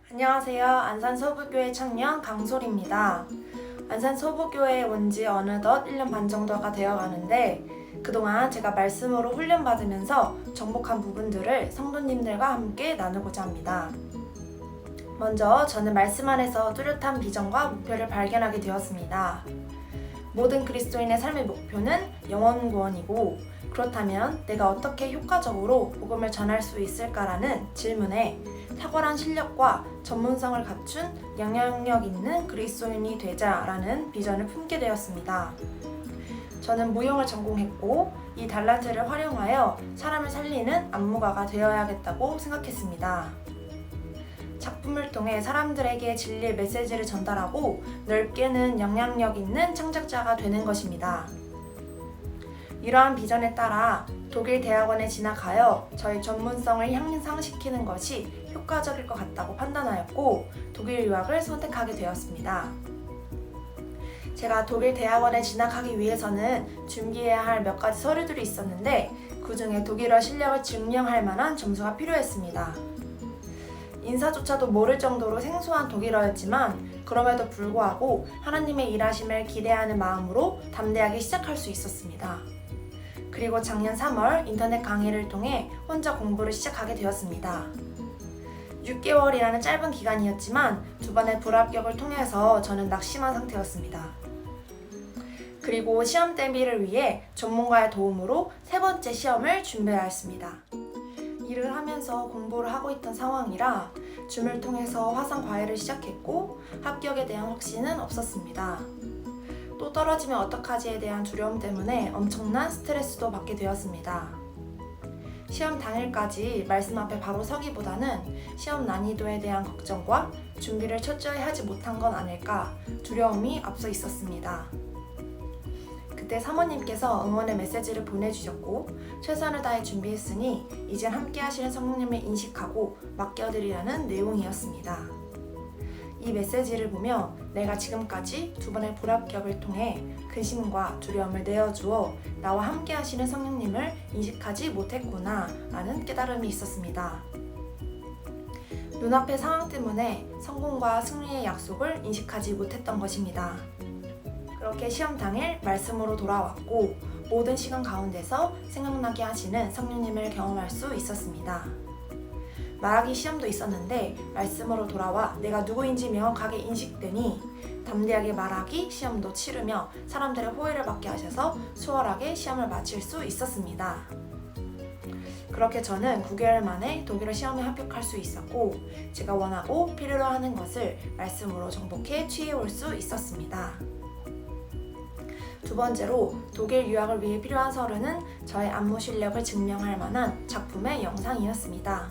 안녕하세요. 안산서부교회 청년 강솔입니다. 안산서부교회에 온 지 어느덧 1년 반 정도가 되어가는데 그동안 제가 말씀으로 훈련받으면서 정복한 부분들을 성도님들과 함께 나누고자 합니다. 먼저 저는 말씀 안에서 뚜렷한 비전과 목표를 발견하게 되었습니다. 모든 그리스도인의 삶의 목표는 영혼 구원이고, 그렇다면 내가 어떻게 효과적으로 복음을 전할 수 있을까라는 질문에 탁월한 실력과 전문성을 갖춘 영향력 있는 그리스도인이 되자라는 비전을 품게 되었습니다. 저는 무용을 전공했고 이 달란트를 활용하여 사람을 살리는 안무가가 되어야겠다고 생각했습니다. 작품을 통해 사람들에게 진리의 메시지를 전달하고 넓게는 영향력 있는 창작자가 되는 것입니다. 이러한 비전에 따라 독일 대학원에 진학하여 저의 전문성을 향상시키는 것이 효과적일 것 같다고 판단하였고 독일 유학을 선택하게 되었습니다. 제가 독일 대학원에 진학하기 위해서는 준비해야 할 몇 가지 서류들이 있었는데 그 중에 독일어 실력을 증명할 만한 점수가 필요했습니다. 인사조차도 모를 정도로 생소한 독일어였지만 그럼에도 불구하고 하나님의 일하심을 기대하는 마음으로 담대하게 시작할 수 있었습니다. 그리고 작년 3월 인터넷 강의를 통해 혼자 공부를 시작하게 되었습니다. 6개월이라는 짧은 기간이었지만 두 번의 불합격을 통해서 저는 낙심한 상태였습니다. 그리고 시험 대비를 위해 전문가의 도움으로 세 번째 시험을 준비하였습니다. 일을 하면서 공부를 하고 있던 상황이라 줌을 통해서 화상 과외를 시작했고 합격에 대한 확신은 없었습니다. 또 떨어지면 어떡하지에 대한 두려움 때문에 엄청난 스트레스도 받게 되었습니다. 시험 당일까지 말씀 앞에 바로 서기보다는 시험 난이도에 대한 걱정과 준비를 철저히 하지 못한 건 아닐까 두려움이 앞서 있었습니다. 그때 사모님께서 응원의 메시지를 보내주셨고 최선을 다해 준비했으니 이젠 함께 하시는 성령님을 인식하고 맡겨드리라는 내용이었습니다. 이 메시지를 보며 내가 지금까지 두 번의 불합격을 통해 근심과 두려움을 내어주어 나와 함께 하시는 성령님을 인식하지 못했구나 라는 깨달음이 있었습니다. 눈앞의 상황 때문에 성공과 승리의 약속을 인식하지 못했던 것입니다. 그렇게 시험 당일 말씀으로 돌아왔고 모든 시간 가운데서 생각나게 하시는 성령님을 경험할 수 있었습니다. 말하기 시험도 있었는데 말씀으로 돌아와 내가 누구인지 명확하게 인식되니 담대하게 말하기 시험도 치르며 사람들의 호의를 받게 하셔서 수월하게 시험을 마칠 수 있었습니다. 그렇게 저는 9개월 만에 독일어 시험에 합격할 수 있었고 제가 원하고 필요로 하는 것을 말씀으로 정복해 취해올 수 있었습니다. 두 번째로 독일 유학을 위해 필요한 서류는 저의 안무 실력을 증명할 만한 작품의 영상이었습니다.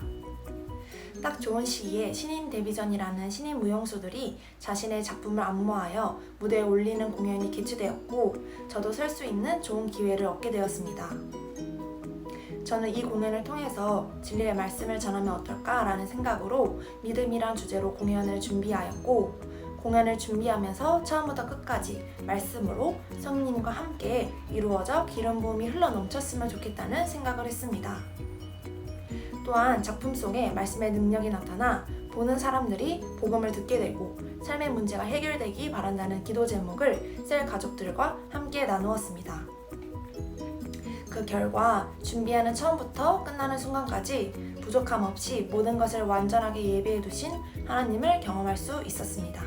딱 좋은 시기에 신인 데뷔전이라는 신인 무용수들이 자신의 작품을 안무하여 무대에 올리는 공연이 개최되었고 저도 설 수 있는 좋은 기회를 얻게 되었습니다. 저는 이 공연을 통해서 진리의 말씀을 전하면 어떨까라는 생각으로 믿음이란 주제로 공연을 준비하였고 공연을 준비하면서 처음부터 끝까지 말씀으로 성령님과 함께 이루어져 기름 부음이 흘러 넘쳤으면 좋겠다는 생각을 했습니다. 또한 작품 속에 말씀의 능력이 나타나 보는 사람들이 복음을 듣게 되고 삶의 문제가 해결되기 바란다는 기도 제목을 셀 가족들과 함께 나누었습니다. 그 결과 준비하는 처음부터 끝나는 순간까지 부족함 없이 모든 것을 완전하게 예배해 두신 하나님을 경험할 수 있었습니다.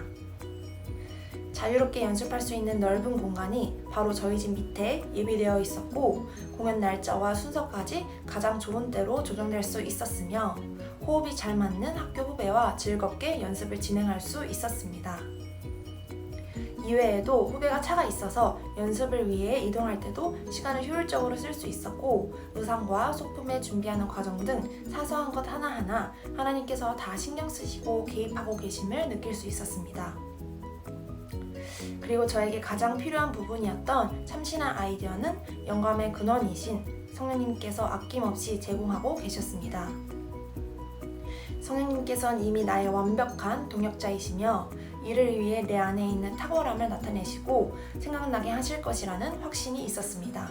자유롭게 연습할 수 있는 넓은 공간이 바로 저희 집 밑에 예비되어 있었고 공연 날짜와 순서까지 가장 좋은 때로 조정될 수 있었으며 호흡이 잘 맞는 학교 후배와 즐겁게 연습을 진행할 수 있었습니다. 이외에도 후배가 차가 있어서 연습을 위해 이동할 때도 시간을 효율적으로 쓸 수 있었고 의상과 소품을 준비하는 과정 등 사소한 것 하나하나 하나님께서 다 신경 쓰시고 개입하고 계심을 느낄 수 있었습니다. 그리고 저에게 가장 필요한 부분이었던 참신한 아이디어는 영감의 근원이신 성령님께서 아낌없이 제공하고 계셨습니다. 성령님께서는 이미 나의 완벽한 동역자이시며 이를 위해 내 안에 있는 탁월함을 나타내시고 생각나게 하실 것이라는 확신이 있었습니다.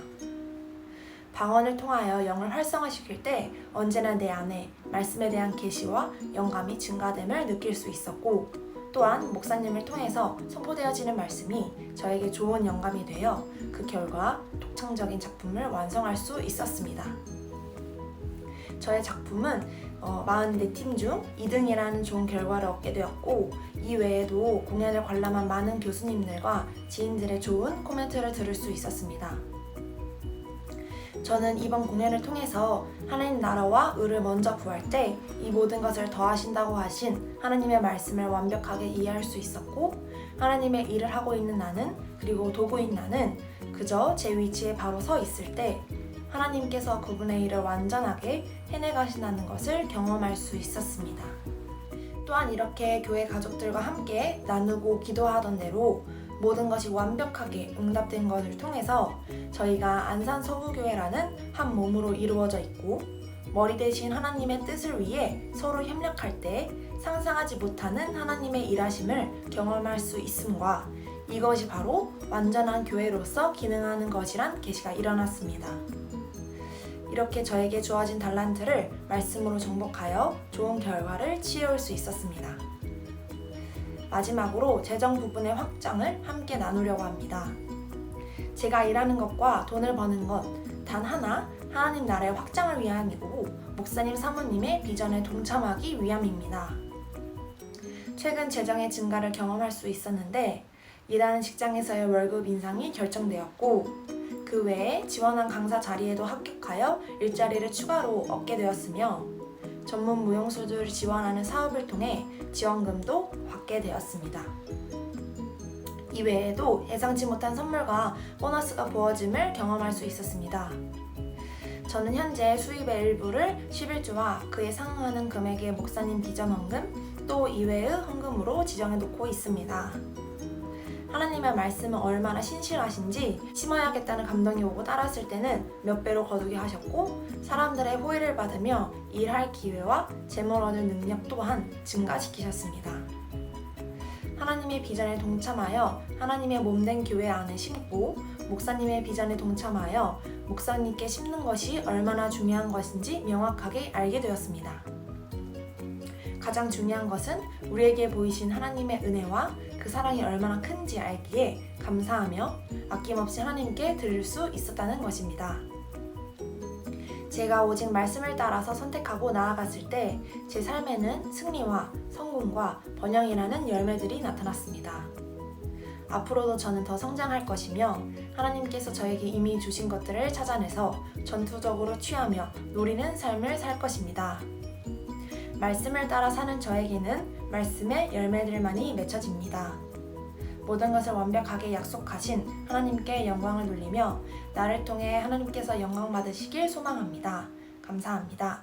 방언을 통하여 영을 활성화시킬 때 언제나 내 안에 말씀에 대한 계시와 영감이 증가됨을 느낄 수 있었고, 또한 목사님을 통해서 선포되어지는 말씀이 저에게 좋은 영감이 되어 그 결과 독창적인 작품을 완성할 수 있었습니다. 저의 작품은 44팀 중 2등이라는 좋은 결과를 얻게 되었고, 이 외에도 공연을 관람한 많은 교수님들과 지인들의 좋은 코멘트를 들을 수 있었습니다. 저는 이번 공연을 통해서 하나님 나라와 의를 먼저 구할 때 이 모든 것을 더하신다고 하신 하나님의 말씀을 완벽하게 이해할 수 있었고, 하나님의 일을 하고 있는 나는, 그리고 도구인 나는 그저 제 위치에 바로 서 있을 때 하나님께서 그분의 일을 완전하게 해내가신다는 것을 경험할 수 있었습니다. 또한 이렇게 교회 가족들과 함께 나누고 기도하던 대로 모든 것이 완벽하게 응답된 것을 통해서 저희가 안산서부교회라는 한 몸으로 이루어져 있고, 머리 대신 하나님의 뜻을 위해 서로 협력할 때 상상하지 못하는 하나님의 일하심을 경험할 수 있음과, 이것이 바로 완전한 교회로서 기능하는 것이란 계시가 일어났습니다. 이렇게 저에게 주어진 달란트를 말씀으로 정복하여 좋은 결과를 취해올 수 있었습니다. 마지막으로 재정 부분의 확장을 함께 나누려고 합니다. 제가 일하는 것과 돈을 버는 것 단 하나, 하나님 나라의 확장을 위함이고 목사님 사모님의 비전에 동참하기 위함입니다. 최근 재정의 증가를 경험할 수 있었는데, 일하는 직장에서의 월급 인상이 결정되었고, 그 외에 지원한 강사 자리에도 합격하여 일자리를 추가로 얻게 되었으며, 전문 무용수들을 지원하는 사업을 통해 지원금도 받게 되었습니다. 이 외에도 예상치 못한 선물과 보너스가 부어짐을 경험할 수 있었습니다. 저는 현재 수입의 일부를 11주와 그에 상응하는 금액의 목사님 비전 헌금, 또 이외의 헌금으로 지정해 놓고 있습니다. 하나님의 말씀은 얼마나 신실하신지 심어야겠다는 감동이 오고 따랐을 때는 몇 배로 거두게 하셨고, 사람들의 호의를 받으며 일할 기회와 재물 얻을 능력 또한 증가시키셨습니다. 하나님의 비전에 동참하여 하나님의 몸된 교회 안에 심고, 목사님의 비전에 동참하여 목사님께 심는 것이 얼마나 중요한 것인지 명확하게 알게 되었습니다. 가장 중요한 것은 우리에게 보이신 하나님의 은혜와 그 사랑이 얼마나 큰지 알기에 감사하며 아낌없이 하나님께 드릴 수 있었다는 것입니다. 제가 오직 말씀을 따라서 선택하고 나아갔을 때 제 삶에는 승리와 성공과 번영이라는 열매들이 나타났습니다. 앞으로도 저는 더 성장할 것이며, 하나님께서 저에게 이미 주신 것들을 찾아내서 전투적으로 취하며 노리는 삶을 살 것입니다. 말씀을 따라 사는 저에게는 말씀의 열매들만이 맺혀집니다. 모든 것을 완벽하게 약속하신 하나님께 영광을 돌리며 나를 통해 하나님께서 영광 받으시길 소망합니다. 감사합니다.